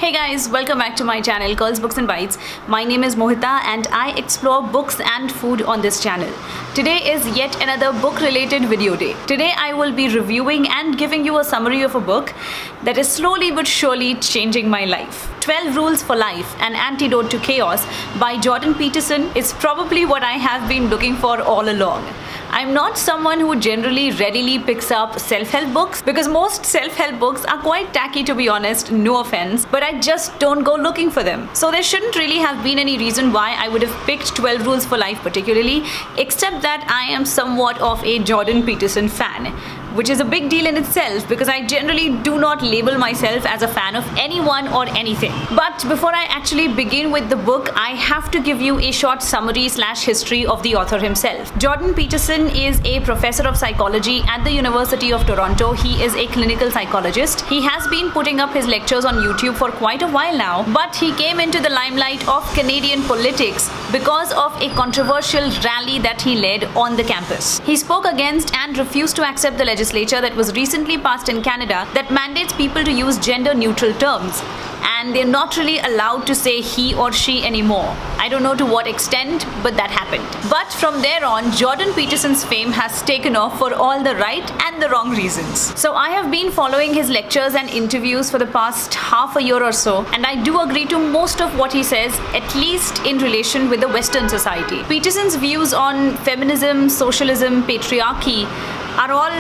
Hey guys, welcome back to my channel Girls Books and Bites. My name is Mohita and I explore books and food on this channel. Today is yet another book related video day. Today I will be reviewing and giving you a summary of a book that is slowly but surely changing my life. 12 Rules for Life, An Antidote to Chaos by Jordan Peterson is probably what I have been looking for all along. I'm not someone who generally readily picks up self-help books because most self-help books are quite tacky, to be honest, no offense, but I just don't go looking for them. So there shouldn't really have been any reason why I would have picked 12 Rules for Life particularly, except that I am somewhat of a Jordan Peterson fan, which is a big deal in itself because I generally do not label myself as a fan of anyone or anything. But before I actually begin with the book, I have to give you a short summary / history of the author himself. Jordan Peterson is a professor of psychology at the University of Toronto. He is a clinical psychologist. He has been putting up his lectures on YouTube for quite a while now, but he came into the limelight of Canadian politics because of a controversial rally that he led on the campus. He spoke against and refused to accept the legislature that was recently passed in Canada that mandates people to use gender-neutral terms, and they're not really allowed to say he or she anymore. I don't know to what extent, but that happened. But from there on, Jordan Peterson's fame has taken off for all the right and the wrong reasons. So I have been following his lectures and interviews for the past half a year or so, and I do agree to most of what he says, at least in relation with the Western society. Peterson's views on feminism, socialism, patriarchy are all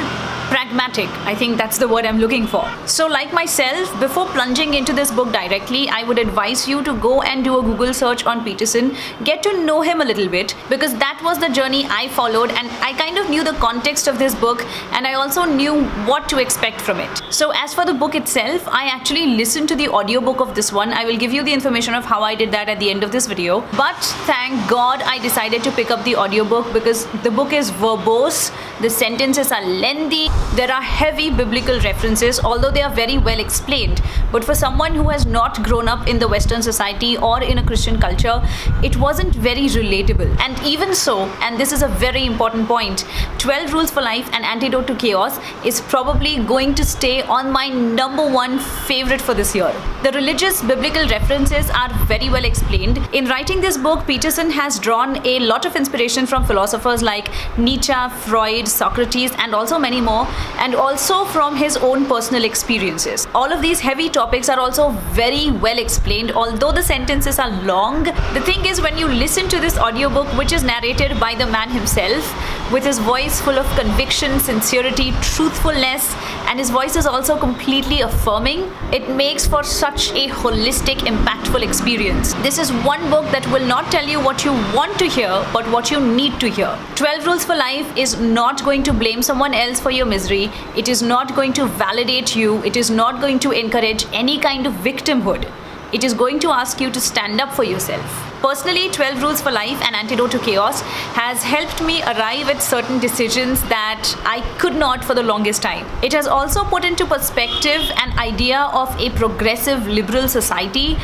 pragmatic. I think that's the word I'm looking for. So like myself, before plunging into this book directly, I would advise you to go and do a Google search on Peterson, get to know him a little bit, because that was the journey I followed, and I kind of knew the context of this book and I also knew what to expect from it. So as for the book itself, I actually listened to the audiobook of this one. I will give you the information of how I did that at the end of this video, but thank God I decided to pick up the audiobook because the book is verbose, the sentences are lengthy, there are heavy biblical references, although they are very well explained. But for someone who has not grown up in the Western society or in a Christian culture, it wasn't very relatable. And even so, and this is a very important point, 12 Rules for Life, An Antidote to Chaos is probably going to stay on my #1 favorite for this year. The religious biblical references are very well explained. In writing this book, Peterson has drawn a lot of inspiration from philosophers like Nietzsche, Freud, Socrates, and also many more, and also from his own personal experiences. All of these heavy topics are also very well explained, although the sentences are long. The thing is, when you listen to this audiobook, which is narrated by the man himself, with his voice full of conviction, sincerity, truthfulness, and his voice is also completely affirming, it makes for such a holistic, impactful experience. This is one book that will not tell you what you want to hear, but what you need to hear. 12 Rules for Life is not going to blame someone else for your misery. It is not going to validate you. It is not going to encourage any kind of victimhood. It is going to ask you to stand up for yourself. Personally, 12 Rules for Life, An Antidote to Chaos has helped me arrive at certain decisions that I could not for the longest time. It has also put into perspective an idea of a progressive liberal society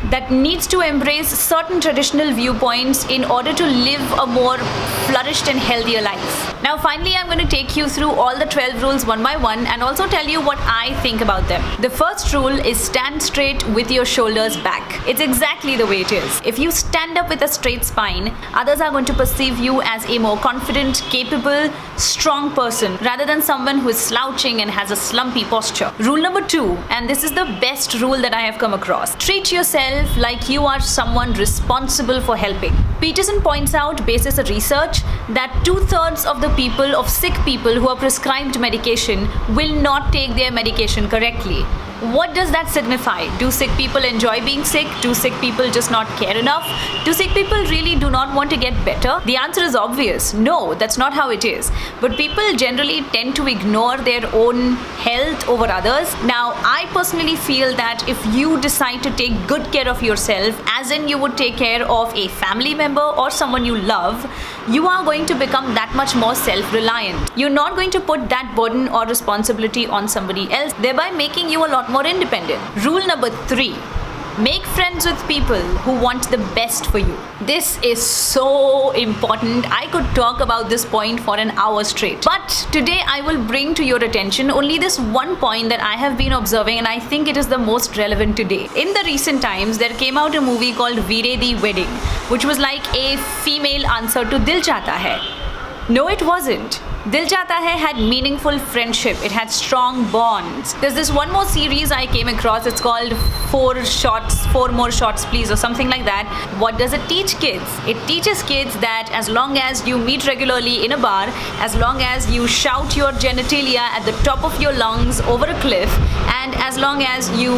that needs to embrace certain traditional viewpoints in order to live a more flourished and healthier life. Now finally, I'm going to take you through all the 12 rules one by one and also tell you what I think about them. The first rule is stand straight with your shoulders back. It's exactly the way it is. If you stand up with a straight spine, others are going to perceive you as a more confident, capable, strong person rather than someone who is slouching and has a slumpy posture. Rule number 2, and this is the best rule that I have come across: treat yourself like you are someone responsible for helping. Peterson points out, basis a research, that 2/3 of the people, of sick people who are prescribed medication, will not take their medication correctly. What does that signify? Do sick people enjoy being sick? Do sick people just not care enough? Do sick people really do not want to get better? The answer is obvious. No, that's not how it is. But people generally tend to ignore their own health over others. Now, I personally feel that if you decide to take good care of yourself, as in you would take care of a family member or someone you love, you are going to become that much more self-reliant. You're not going to put that burden or responsibility on somebody else, thereby making you a lot more independent. Rule number 3. Make friends with people who want the best for you. This is so important. I could talk about this point for an hour straight. But today I will bring to your attention only this one point that I have been observing, and I think it is the most relevant today. In the recent times, there came out a movie called Veere the Wedding, which was like a female answer to Dil Chahta Hai. No, it wasn't. Dil Chahta Hai had meaningful friendship. It had strong bonds. There's this one more series I came across. It's called Four More Shots Please, or something like that. What does it teach kids? It teaches kids that as long as you meet regularly in a bar, as long as you shout your genitalia at the top of your lungs over a cliff, and as long as you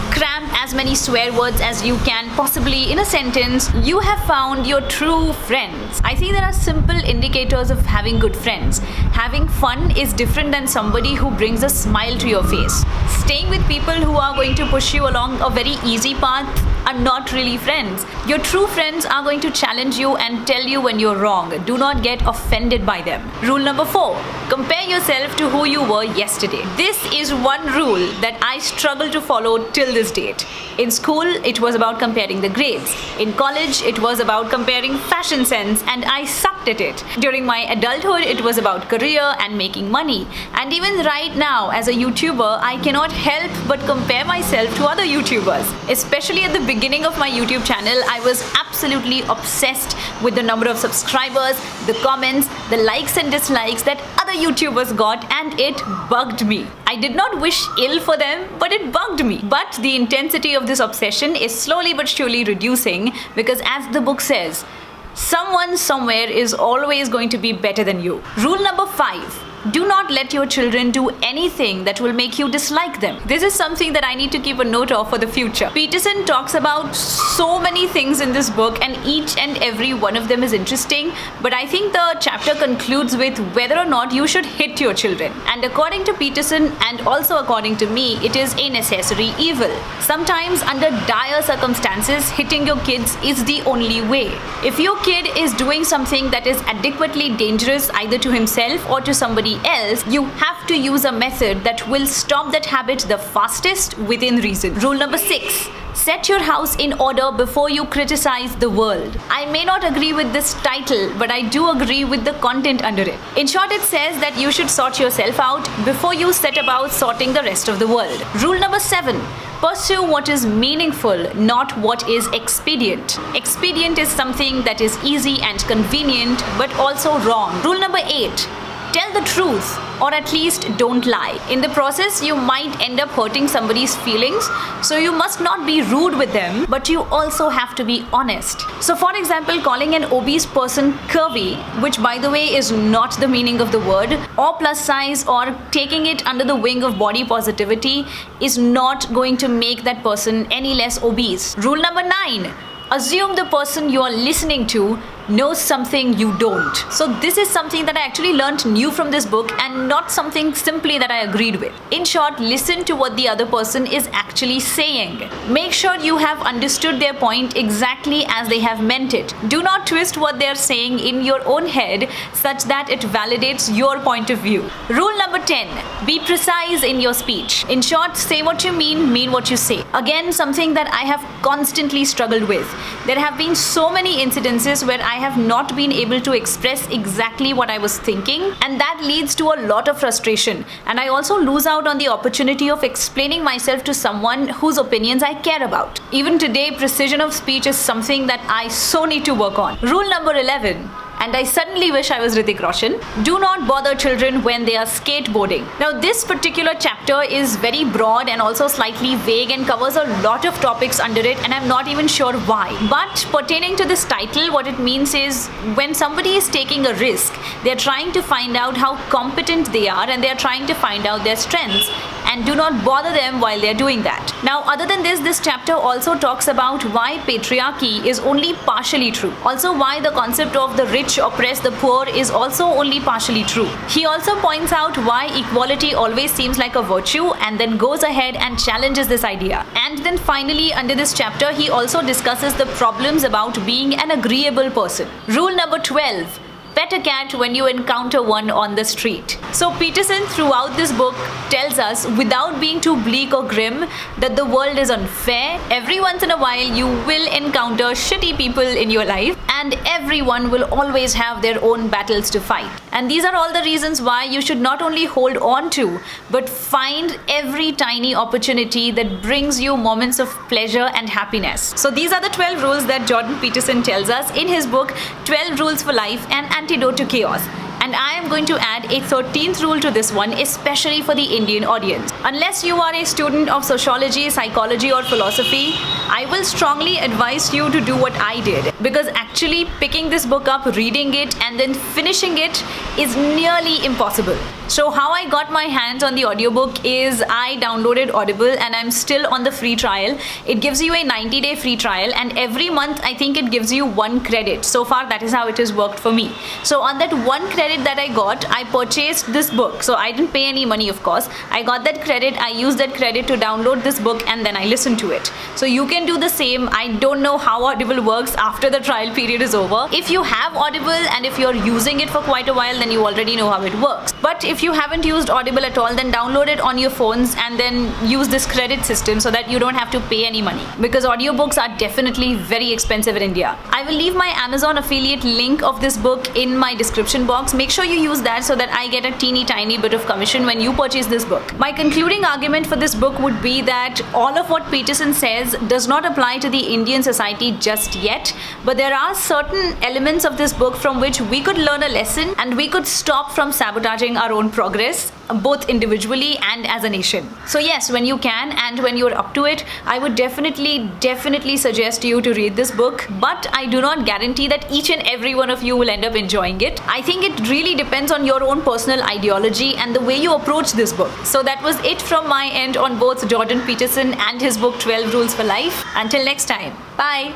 cram as many swear words as you can possibly in a sentence, you have found your true friends. I think there are simple indicators of having good friends. Having fun is different than somebody who brings a smile to your face. Staying with people who are going to push you along a very easy path are not really friends. Your true friends are going to challenge you and tell you when you're wrong. Do not get offended by them. Rule number 4. Compare yourself to who you were yesterday. This is one rule that I struggle to follow till this date. In school, it was about comparing the grades. In college, it was about comparing fashion sense, and I sucked at it. During my adulthood, it was about career and making money. And even right now, as a YouTuber, I cannot help but compare myself to other YouTubers. Especially at the beginning of my YouTube channel, I was absolutely obsessed with the number of subscribers, the comments, the likes and dislikes that other YouTubers got, and it bugged me. I did not wish ill for them, but it bugged me. But the intensity of this obsession is slowly but surely reducing, because as the book says, someone somewhere is always going to be better than you. Rule number 5. Do not let your children do anything that will make you dislike them. This is something that I need to keep a note of for the future. Peterson talks about so many things in this book, and each and every one of them is interesting, but I think the chapter concludes with whether or not you should hit your children. And according to Peterson, and also according to me, it is a necessary evil. Sometimes under dire circumstances, hitting your kids is the only way. If your kid is doing something that is adequately dangerous either to himself or to somebody else, you have to use a method that will stop that habit the fastest within reason. Rule number 6. Set your house in order before you criticize the world. I may not agree with this title, but I do agree with the content under it. In short, it says that you should sort yourself out before you set about sorting the rest of the world. Rule number 7. Pursue what is meaningful, not what is expedient. Expedient is something that is easy and convenient, but also wrong. Rule number 8. Tell the truth, or at least don't lie. In the process, you might end up hurting somebody's feelings, so you must not be rude with them, but you also have to be honest. So for example, calling an obese person curvy, which by the way is not the meaning of the word, or plus size, or taking it under the wing of body positivity is not going to make that person any less obese. Rule number 9. Assume the person you are listening to knows something you don't. So this is something that I actually learned new from this book, and not something simply that I agreed with. In short, listen to what the other person is actually saying. Make sure you have understood their point exactly as they have meant it. Do not twist what they are saying in your own head such that it validates your point of view. Rule number 10. Be precise in your speech. In short, say what you mean what you say. Again, something that I have constantly struggled with. There have been so many incidences where I have not been able to express exactly what I was thinking, and that leads to a lot of frustration, and I also lose out on the opportunity of explaining myself to someone whose opinions I care about. Even today, precision of speech is something that I so need to work on. Rule number 11. And I suddenly wish I was Hrithik Roshan. Do not bother children when they are skateboarding. Now, this particular chapter is very broad and also slightly vague and covers a lot of topics under it, and I'm not even sure why. But pertaining to this title, what it means is when somebody is taking a risk, they're trying to find out how competent they are, and they're trying to find out their strengths, and do not bother them while they're doing that. Now, other than this chapter also talks about why patriarchy is only partially true. Also, why the concept of the rich oppress the poor is also only partially true. He also points out why equality always seems like a virtue, and then goes ahead and challenges this idea. And then finally, under this chapter, he also discusses the problems about being an agreeable person. Rule number 12. pet a cat when you encounter one on the street. So Peterson throughout this book tells us, without being too bleak or grim, that the world is unfair. Every once in a while you will encounter shitty people in your life, and everyone will always have their own battles to fight. And these are all the reasons why you should not only hold on to, but find every tiny opportunity that brings you moments of pleasure and happiness. So these are the 12 rules that Jordan Peterson tells us in his book 12 Rules for Life, An Antidote to Chaos. And I am going to add a 13th rule to this one, especially for the Indian audience. Unless you are a student of sociology, psychology or philosophy, I will strongly advise you to do what I did, because actually picking this book up, reading it and then finishing it is nearly impossible. So how I got my hands on the audiobook is I downloaded Audible, and I'm still on the free trial. It gives you a 90-day free trial, and every month I think it gives you 1 credit. So far that is how it has worked for me. So on that 1 credit that I got, I purchased this book. So I didn't pay any money, of course. I got that credit, I used that credit to download this book, and then I listened to it. So you can do the same. I don't know how Audible works after the trial period is over. If you have Audible and if you're using it for quite a while, then you already know how it works. But if you haven't used Audible at all, then download it on your phones and then use this credit system so that you don't have to pay any money, because audiobooks are definitely very expensive in India. I will leave my Amazon affiliate link of this book in my description box. Make sure you use that so that I get a teeny tiny bit of commission when you purchase this book. My concluding argument for this book would be that all of what Peterson says does not apply to the Indian society just yet, but there are certain elements of this book from which we could learn a lesson, and we could stop from sabotaging our own progress, both individually and as a nation. So yes, when you can and when you're up to it, I would definitely suggest you to read this book, but I do not guarantee that each and every one of you will end up enjoying it. I think it really depends on your own personal ideology and the way you approach this book. So that was it from my end on both Jordan Peterson and his book 12 Rules for Life. Until next time, bye.